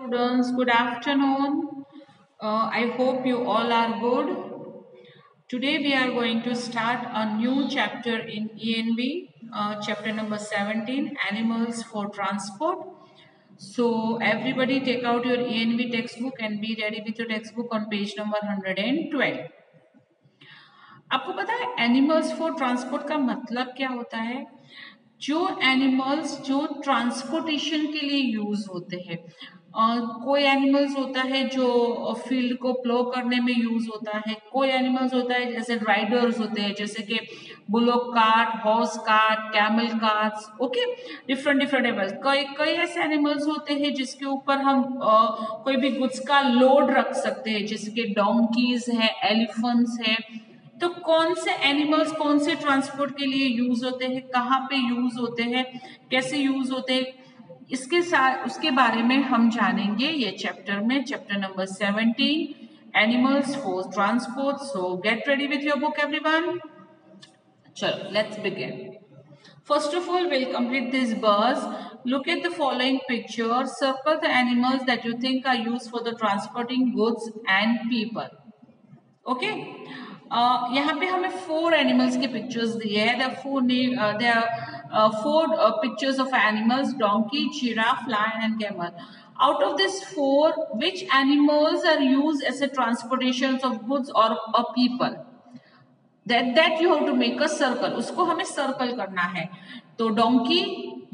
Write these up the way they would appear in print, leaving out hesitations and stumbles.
students, good afternoon. I hope you all are good. Today we are going to start a new chapter in ENV, chapter number 17, Animals for Transport. So everybody take out your ENV textbook and be ready with your textbook on page number 112. आपको पता है animals for transport का मतलब क्या होता है? जो animals जो ट्रांसपोर्टेशन के लिए यूज होते हैं, कोई एनिमल्स होता है जो फील्ड को प्लो करने में यूज होता है, कोई एनिमल्स होता है जैसे राइडर्स होते हैं जैसे कि bullock cart, horse cart, camel carts, okay, different animals. कई ऐसे एनिमल्स होते हैं जिसके ऊपर हम कोई भी गुड्स का लोड रख सकते हैं, जैसे कि डोंकीज है, एलिफेंट्स है। तो कौन से एनिमल्स कौन से ट्रांसपोर्ट के लिए यूज होते हैं, कहाँ पे यूज होते हैं, कैसे यूज होते हैं, इसके साथ उसके बारे में हम जानेंगे ये चैप्टर में, chapter number 17, animals for transport. So get ready with your book everyone. चलो let's begin. First of all, we'll complete this buzz. Look at the following picture. Circle the animals that you think are used for the transporting goods and people. Okay. यहाँ पे हमें 4 animals के pictures दिए हैं। there are 4 pictures of animals: donkey, giraffe, lion and camel. Out of these 4, which animals are used as a transportation of goods or a people? That you have to make a circle. उसको हमें circle करना है। तो donkey,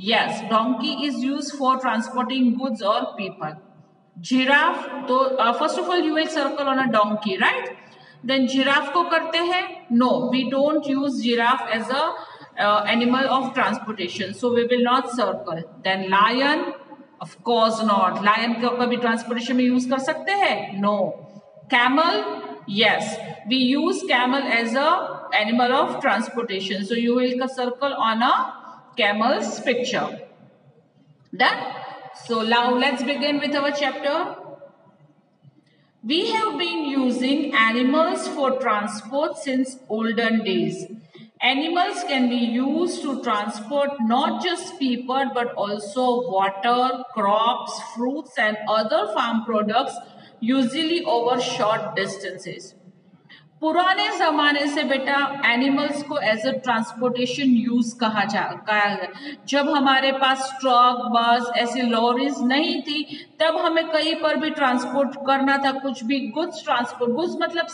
yes, donkey is used for transporting goods or people. Giraffe, तो first of all you will circle on a donkey, right? Then giraffe को करते हैं? No, we don't use giraffe as a animal of transportation, so we will not circle. Then lion, of course not. Lion को कभी transportation में use कर सकते हैं? No. Camel, yes, we use camel as a animal of transportation, so you will circle on a camel's picture. Done? So now let's begin with our chapter. We have been using animals for transport since olden days. Animals can be used to transport not just people but also water, crops, fruits and other farm products, usually over short distances. पुराने जमाने से बेटा animals को as a transportation use कहा गया। जब हमारे पास truck, बस, ऐसी लॉरीज नहीं थी, तब हमें कहीं पर भी ट्रांसपोर्ट करना था, कुछ भी गुड्स ट्रांसपोर्ट, गुड्स मतलब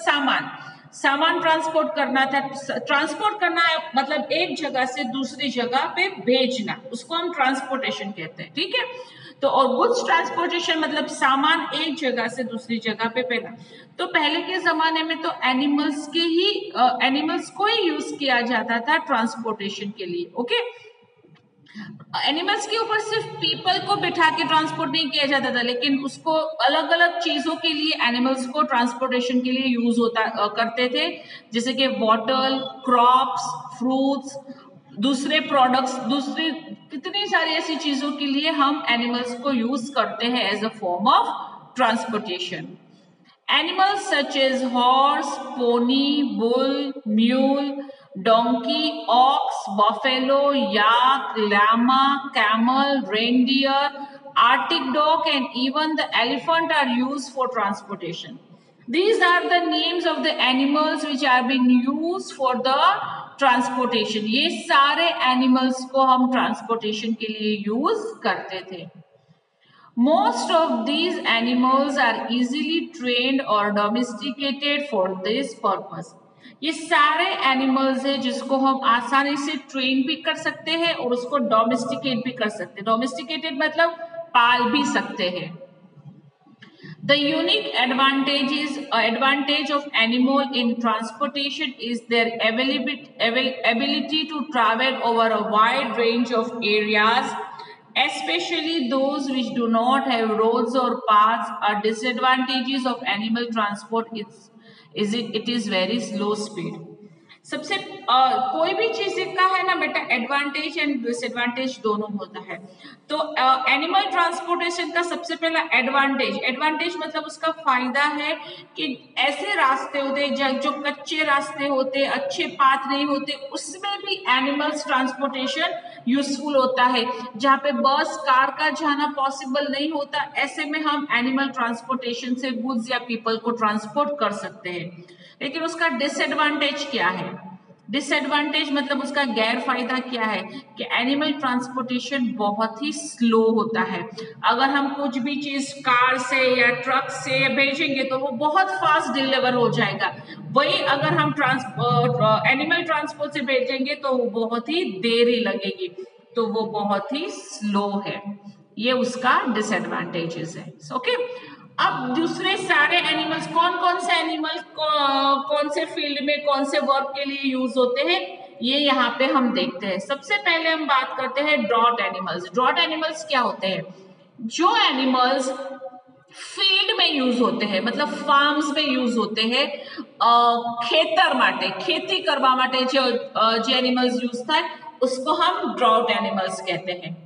सामान ट्रांसपोर्ट करना था। ट्रांसपोर्ट करना मतलब एक जगह से दूसरी जगह पे भेजना, उसको हम ट्रांसपोर्टेशन कहते हैं, ठीक है। तो और गुड्स ट्रांसपोर्टेशन मतलब सामान एक जगह से दूसरी जगह पे भेजना। तो पहले के जमाने में तो एनिमल्स को ही यूज किया जाता था ट्रांसपोर्टेशन के लिए, ओके। एनिमल्स के ऊपर सिर्फ पीपल को बिठा के ट्रांसपोर्ट नहीं किया जाता था, लेकिन उसको अलग अलग चीजों के लिए एनिमल्स को ट्रांसपोर्टेशन के लिए यूज करते थे, जैसे कि बॉटल, क्रॉप्स, फ्रूट्स, दूसरे प्रोडक्ट्स, दूसरी कितनी सारी ऐसी चीजों के लिए हम एनिमल्स को यूज करते हैं as a form of transportation. Animals such as horse, pony, bull, mule, donkey, ox, buffalo, yak, llama, camel, reindeer, Arctic dog and even the elephant are used for transportation. These are the names of the animals which are being used for the transportation. ये सारे animals को हम transportation के लिए use करते थे। Most of these animals are easily trained or domesticated for this purpose. ये सारे एनिमल्स है जिसको हम आसानी से ट्रेन भी कर सकते हैं और उसको डोमेस्टिकेट भी कर सकते हैं। डोमेस्टिकेटेड मतलब पाल भी सकते हैं। The unique advantage of animal in transportation is their ability to travel over a wide range of areas, especially those which do not have roads or paths. Are disadvantages of animal transport it is very slow speed. सबसे कोई भी चीज का है ना बेटा, advantage and disadvantage दोनों होता है। तो एनिमल ट्रांसपोर्टेशन का सबसे पहला एडवांटेज मतलब उसका फायदा है कि ऐसे रास्ते होते हैं जो कच्चे रास्ते होते, अच्छे पाथ नहीं होते, उसमें भी एनिमल्स ट्रांसपोर्टेशन यूजफुल होता है। जहाँ पे बस कार का जाना पॉसिबल नहीं होता, ऐसे में हम एनिमल ट्रांसपोर्टेशन से गुड्स या पीपल को ट्रांसपोर्ट कर सकते हैं। लेकिन उसका डिसएडवांटेज क्या है? डिसएडवांटेज मतलब उसका गैर फायदा क्या है कि एनिमल ट्रांसपोर्टेशन बहुत ही स्लो होता है। अगर हम कुछ भी चीज कार से या ट्रक से भेजेंगे तो वो बहुत फास्ट डिलीवर हो जाएगा। वही अगर हम एनिमल ट्रांसपोर्ट से भेजेंगे तो वो बहुत ही देरी लगेगी, तो वो बहुत ही स्लो है। ये उसका डिसएडवांटेजेस है। ओके, अब दूसरे सारे एनिमल्स, कौन कौन से एनिमल्स कौन से फील्ड में कौन से वर्क के लिए यूज होते हैं, ये यहाँ पे हम देखते हैं। सबसे पहले हम बात करते हैं ड्रॉट एनिमल्स। ड्रॉट एनिमल्स क्या होते हैं? जो एनिमल्स फील्ड में यूज होते हैं, मतलब फार्म्स में यूज होते हैं, खेतर माटे, खेती करवा माटे जो एनिमल्स यूज થાય उसको हम ड्रॉट एनिमल्स कहते हैं।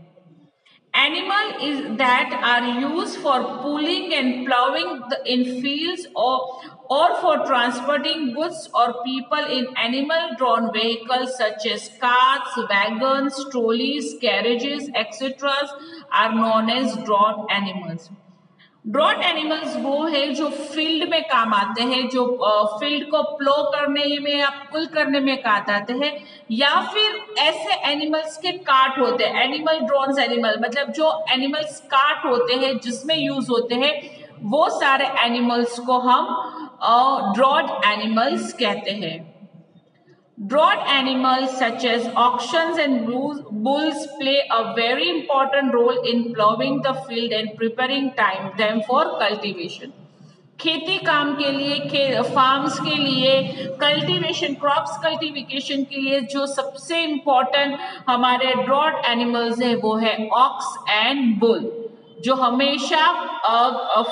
Animal is that are used for pulling and plowing in fields or for transporting goods or people in animal-drawn vehicles such as carts, wagons, trolleys, carriages, etc. are known as draught animals. Draught animals वो है जो field में काम आते हैं, जो field को प्लो करने में या पुल करने में काम आते हैं, या फिर ऐसे एनिमल्स के कार्ट होते हैं, एनिमल ड्रॉन्स एनिमल, मतलब जो एनिमल्स कार्ट होते हैं जिसमें यूज होते हैं, वो सारे एनिमल्स को हम ड्रॉट एनिमल्स कहते हैं। Draught animals such as auctions and bulls play a very important role in plowing the field and preparing them for cultivation. खेती काम के लिए, फार्म्स के लिए, कल्टीवेशन, क्रॉप्स कल्टीवेशन के लिए जो सबसे इम्पोर्टेंट हमारे ड्रॉट एनिमल्स है वो है ऑक्स एंड बुल, जो हमेशा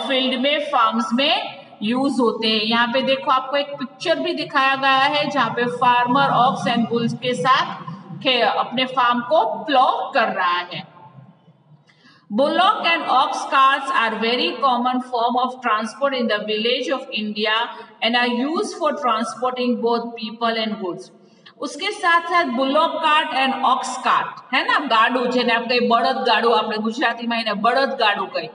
फील्ड में, फार्म्स में यूज होते हैं। यहाँ पे देखो आपको एक पिक्चर भी दिखाया गया है जहाँ पे फार्मर ऑक्स एंड बुल्स के साथ अपने फार्म को प्लो कर रहा है। Bullock and ox carts are very common form of transport in the village of India and are used for transporting both people and goods. उसके साथ साथ bullock cart and ox cart है ना, गाड़ू જેને આપણે બળદ ગાડું, આપણે ગુજરાતીમાં એને બળદ ગાડું કહે,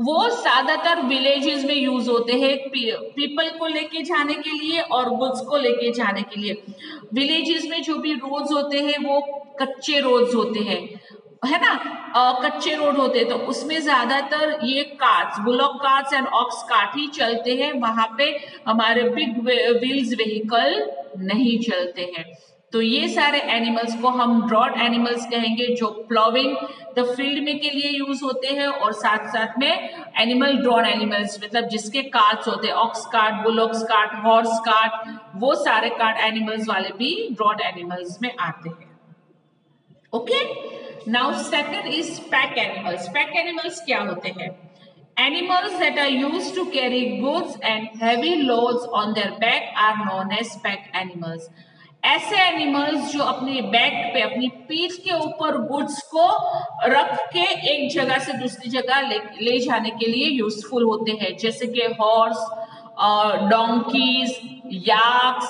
वो ज्यादातर विलेजेस में यूज होते हैं पीपल को लेके जाने के लिए और गुड्स को लेके जाने के लिए। विलेजेस में जो भी रोड्स होते हैं वो कच्चे रोड्स होते हैं, है ना, कच्चे रोड होते हैं, तो उसमें ज्यादातर ये carts, bullock carts and ox cart ही चलते हैं। वहां पे हमारे बिग व्हील्स व्हीकल नहीं चलते हैं। तो ये सारे एनिमल्स को हम ड्रॉट एनिमल्स कहेंगे, जो प्लॉविंग द फील्ड में के लिए यूज होते हैं, और साथ साथ में एनिमल ड्रॉन एनिमल्स मतलब जिसके कार्ट्स होते हैं, ox cart, bullocks cart, horse cart, वो सारे कार्ट एनिमल्स वाले भी ड्रॉट एनिमल्स में आते हैं। Okay, now second is pack animals. Pack animals क्या होते हैं? Animals that are used to carry goods and heavy loads on their back are known as pack animals. ऐसे एनिमल्स जो अपने बैक पे, अपनी पीठ के ऊपर गुड्स को रख के एक जगह से दूसरी जगह ले जाने के लिए यूजफुल होते हैं, जैसे कि हॉर्स, डोंकीज, याक्स,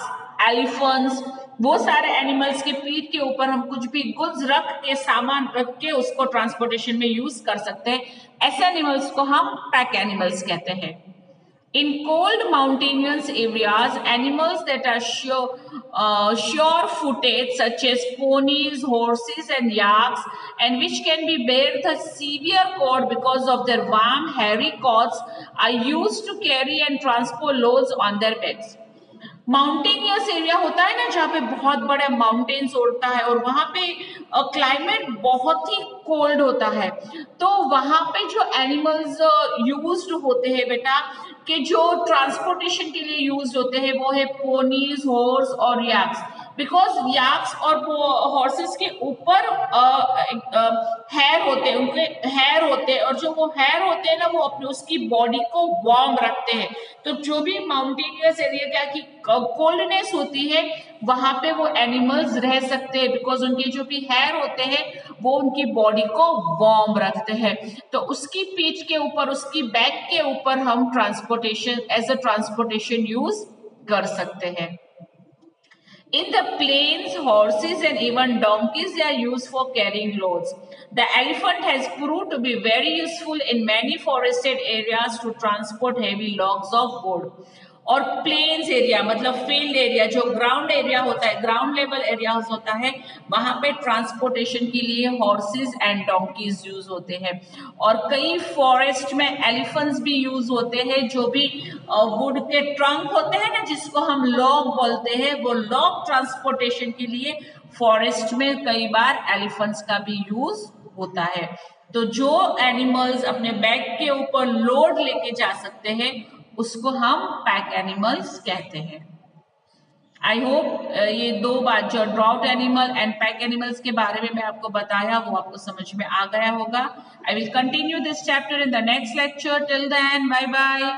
एलिफेंट्स, वो सारे एनिमल्स के पीठ के ऊपर हम कुछ भी गुड्स रख के, सामान रख के उसको ट्रांसपोर्टेशन में यूज कर सकते हैं। ऐसे एनिमल्स को हम पैक एनिमल्स कहते हैं। In cold mountainous areas, animals that are sure-footed, such as ponies, horses, and yaks, and which can be bear the severe cold because of their warm, hairy coats, are used to carry and transport loads on their backs. Mountainous area होता है ना, जहाँ पे बहुत बड़े mountains होता है और वहाँ पे क्लाइमेट बहुत ही कोल्ड होता है, तो वहाँ पे जो एनिमल्स यूज्ड होते हैं बेटा, कि जो ट्रांसपोर्टेशन के लिए यूज होते हैं, वो है पोनीज, हॉर्स और याक्स। बिकॉज याक्स और हॉर्सेस के ऊपर हेयर होते हैं, उनके हेयर होते हैं, और जो वो हेयर होते हैं ना, वो अपने उसकी बॉडी को वार्म रखते हैं। तो जो भी माउंटेनियस एरिया क्या की कोल्डनेस होती है, वहां पे वो एनिमल्स रह सकते हैं, बिकॉज उनके जो भी हेयर होते हैं वो उनकी बॉडी को वार्म रखते हैं। तो उसकी पीठ के ऊपर, उसकी बैक के ऊपर हम transportation, as a transportation use कर सकते हैं। In the plains, horses and even donkeys they are used for carrying loads. The elephant has proved to be very useful in many forested areas to transport heavy logs of wood. और plains area मतलब field area, जो ground area होता है, ground level area होता है, वहां पे transportation के लिए हॉर्सेस एंड डोंकीज यूज होते हैं. और कई फॉरेस्ट में एलिफेंट्स भी यूज होते हैं, जो भी वुड के ट्रंक होते हैं ना, जिसको हम लॉग बोलते हैं, वो लॉग ट्रांसपोर्टेशन के लिए फॉरेस्ट में कई बार एलिफेंट्स का भी यूज होता है. तो जो एनिमल्स अपने बैक के ऊपर लोड लेके जा सकते हैं उसको हम पैक एनिमल्स कहते हैं. आई होप ये दो बात जो drought animal and pack animals के बारे में मैं आपको बताया वो आपको समझ में आ गया होगा. I will continue this chapter in the next lecture. Till then bye bye.